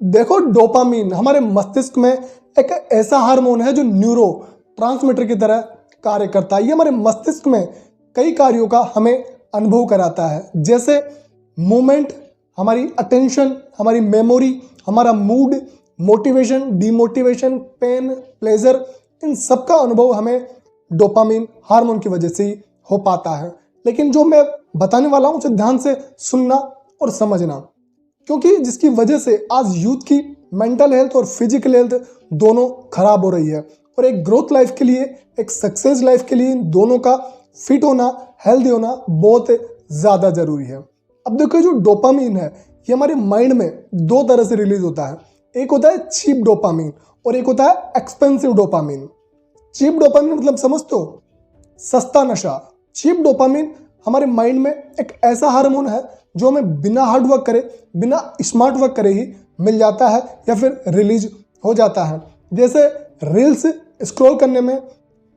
देखो, डोपामीन हमारे मस्तिष्क में एक ऐसा हार्मोन है जो न्यूरो ट्रांसमीटर की तरह कार्य करता है। ये हमारे मस्तिष्क में कई कार्यों का हमें अनुभव कराता है, जैसे मूवमेंट, हमारी अटेंशन, हमारी मेमोरी, हमारा mood, motivation, demotivation, pain, pleasure, इन सब का अनुभव हमें डोपामीन हार्मोन की वजह से ही हो पाता है। लेकिन जो मैं बताने वाला हूं उसे ध्यान से सुनना और समझना, क्योंकि जिसकी वजह से आज यूथ की मेंटल हेल्थ और फिजिकल हेल्थ दोनों खराब हो रही है। और एक ग्रोथ लाइफ के लिए, एक सक्सेस लाइफ के लिए इन दोनों का फिट होना, हेल्दी होना बहुत ज़्यादा जरूरी है। अब देखो, जो डोपामीन है ये हमारे माइंड में दो तरह से रिलीज होता है। एक होता है चीप डोपामीन और एक होता है एक्सपेंसिव डोपामीन। चीप डोपामीन मतलब समझते हो? सस्ता नशा। चीप डोपामीन हमारे माइंड में एक ऐसा हार्मोन है जो हमें बिना हार्ड वर्क करे, बिना स्मार्ट वर्क करे ही मिल जाता है या फिर रिलीज हो जाता है। जैसे रील्स स्क्रॉल करने में,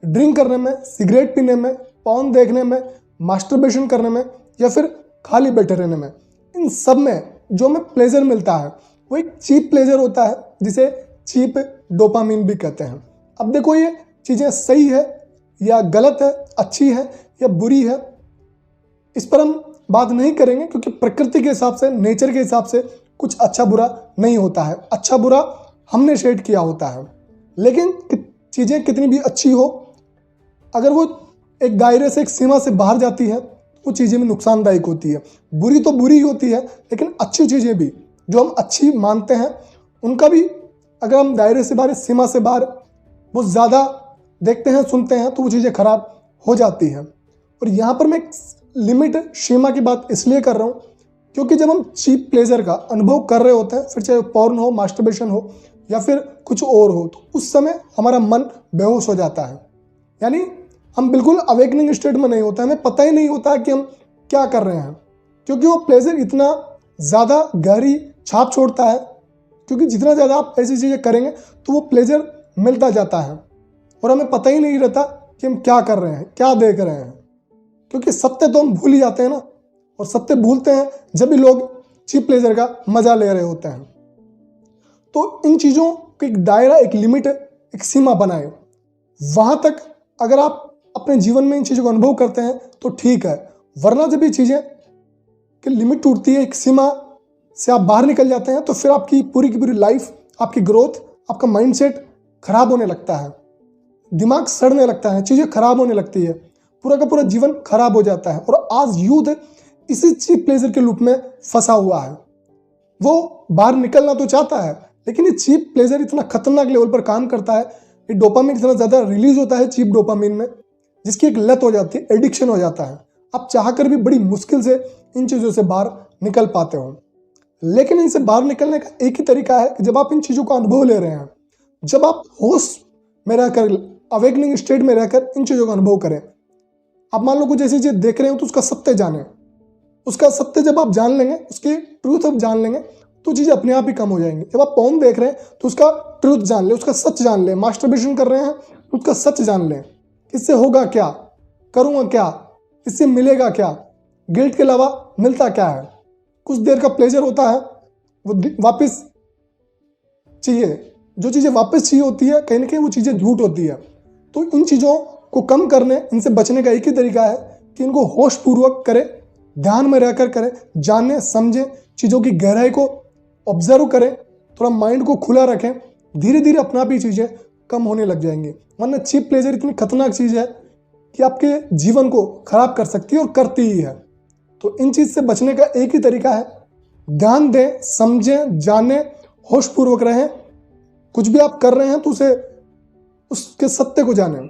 ड्रिंक करने में, सिगरेट पीने में, पॉर्न देखने में, मास्टरबेशन करने में या फिर खाली बैठे रहने में, इन सब में जो हमें प्लेजर मिलता है वो एक चीप प्लेजर होता है, जिसे चीप डोपामीन भी कहते हैं। अब देखो, ये चीज़ें सही है या गलत है, अच्छी है या बुरी है, इस पर हम बात नहीं करेंगे, क्योंकि प्रकृति के हिसाब से, नेचर के हिसाब से कुछ अच्छा बुरा नहीं होता है। अच्छा बुरा हमने शेड किया होता है। लेकिन चीज़ें कितनी भी अच्छी हो, अगर वो एक दायरे से, एक सीमा से बाहर जाती है तो वो चीज़ें भी नुकसानदायक होती है। बुरी तो बुरी ही होती है, लेकिन अच्छी चीज़ें भी जो हम अच्छी मानते हैं उनका भी अगर हम दायरे से बाहर, सीमा से बाहर बहुत ज़्यादा देखते हैं, सुनते हैं, तो वो चीज़ें खराब हो जाती हैं। और यहाँ पर मैं एक लिमिट, सीमा की बात इसलिए कर रहा हूँ क्योंकि जब हम चीप प्लेजर का अनुभव कर रहे होते हैं, फिर चाहे पॉर्न हो, मास्टरबेशन हो या फिर कुछ और हो, तो उस समय हमारा मन बेहोश हो जाता है। यानी हम बिल्कुल अवेकनिंग स्टेट में नहीं होता, हमें पता ही नहीं होता कि हम क्या कर रहे हैं, क्योंकि वो प्लेजर इतना ज़्यादा गहरी छाप छोड़ता है। क्योंकि जितना ज़्यादा आप ऐसी चीज़ें करेंगे तो वो प्लेजर मिलता जाता है और हमें पता ही नहीं रहता कि हम क्या कर रहे हैं, क्या देख रहे हैं। क्योंकि सत्य तो हम भूल ही जाते हैं ना, और सत्य भूलते हैं जब भी लोग चीप प्लेजर का मजा ले रहे होते हैं। तो इन चीज़ों का एक दायरा, एक लिमिट, एक सीमा बनाए। वहाँ तक अगर आप अपने जीवन में इन चीज़ों का अनुभव करते हैं तो ठीक है, वरना जब ये चीज़ें की लिमिट टूटती है, एक सीमा से आप बाहर निकल जाते हैं, तो फिर आपकी पूरी की पूरी लाइफ, आपकी ग्रोथ, आपका माइंडसेट खराब होने लगता है, दिमाग सड़ने लगता है, चीज़ें खराब होने लगती है, पूरा का पूरा जीवन खराब हो जाता है। और आज यूथ इसी चीप प्लेजर के लूप में फंसा हुआ है। वो बाहर निकलना तो चाहता है, लेकिन ये चीप प्लेजर इतना खतरनाक लेवल पर काम करता है, ये डोपामीन इतना ज़्यादा रिलीज होता है चीप डोपामीन में, जिसकी एक लत हो जाती है, एडिक्शन हो जाता है। आप चाहकर भी बड़ी मुश्किल से इन चीज़ों से बाहर निकल पाते हो। लेकिन इनसे बाहर निकलने का एक ही तरीका है कि जब आप इन चीज़ों का अनुभव ले रहे हैं, जब आप होश में रहकर, अवेकनिंग स्टेट में रहकर इन चीज़ों का अनुभव करें। आप मान लो कुछ ऐसी चीज़ देख रहे हो तो उसका सत्य जानें। उसका सत्य जब आप जान लेंगे, उसकी ट्रूथ आप जान लेंगे, तो चीज़ें अपने आप ही कम हो जाएंगी। जब आप पॉर्न देख रहे हैं तो उसका ट्रूथ जान ले, उसका सच जान ले। मास्टरबेशन कर रहे हैं तो उसका सच जान लें। इससे होगा क्या, करूँगा क्या, इससे मिलेगा क्या, गिल्ट के अलावा मिलता क्या है। कुछ देर का प्लेजर होता है, वो वापस चाहिए। जो चीज़ें वापस चाहिए होती है, कहीं ना कहीं वो चीज़ें झूठ होती है। तो इन चीज़ों को कम करने, इनसे बचने का एक ही तरीका है कि इनको होशपूर्वक करें, ध्यान में रहकर करें, जानें, समझें, चीज़ों की गहराई को ऑब्जर्व करें, थोड़ा माइंड को खुला रखें। धीरे धीरे अपना भी चीज़ें कम होने लग जाएंगी। वरना चीप प्लेजर इतनी खतरनाक चीज़ है कि आपके जीवन को खराब कर सकती है और करती ही है। तो इन चीज़ से बचने का एक ही तरीका है, ध्यान दें, समझें, जानें, होशपूर्वक रहें। कुछ भी आप कर रहे हैं तो उसे, उसके सत्य को जानें।